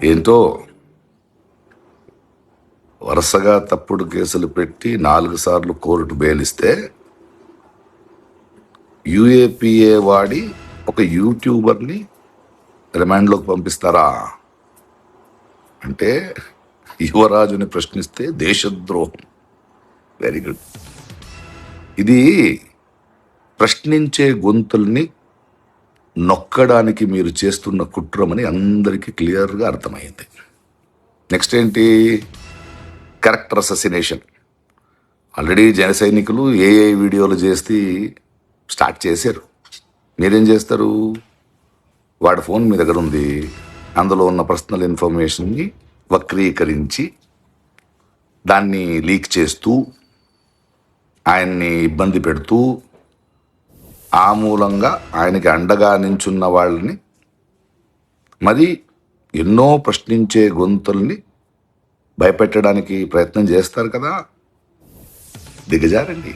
ఏంటో వరుసగా తప్పుడు కేసులు పెట్టి 4 సార్లు కోర్టు బెయిలిస్తే యూఏపీఏ వాడి ఒక యూట్యూబర్ని రిమాండ్లోకి పంపిస్తారా? అంటే యువరాజుని ప్రశ్నిస్తే దేశద్రోహం. Very good. ఇది ప్రశ్నించే గొంతుల్ని నొక్కడానికి మీరు చేస్తున్న కుట్రమని అందరికీ క్లియర్గా అర్థమైంది. నెక్స్ట్ ఏంటి? క్యారెక్టర్ అససినేషన్. ఆల్రెడీ జన సైనికులు ఏఏ వీడియోలు చేసి స్టార్ట్ చేశారు. మీరేం చేస్తారు? వాడి ఫోన్ మీ దగ్గర ఉంది, అందులో ఉన్న పర్సనల్ ఇన్ఫర్మేషన్ని వక్రీకరించి దాన్ని లీక్ చేస్తూ ఆయన్ని ఇబ్బంది పెడుతూ ఆ మూలంగా ఆయనకి అండగా నించున్న వాళ్ళని మరి ఎన్నో ప్రశ్నించే గొంతుల్ని భయపెట్టడానికి ప్రయత్నం చేస్తారు కదా. దిగజారండి,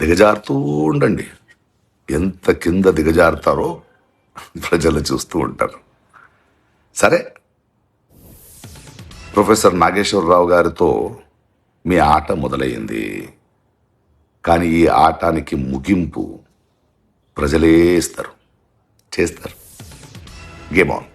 దిగజారుతూ ఉండండి. ఎంత కింద దిగజారుతారో ప్రజలు చూస్తూ ఉంటారు. సరే, ప్రొఫెసర్ నాగేశ్వరరావు గారితో మీ ఆట మొదలయ్యింది. కానీ ఈ ఆటానికి ముగింపు ప్రజలే ఇస్తారు, చేస్తారు. Game on.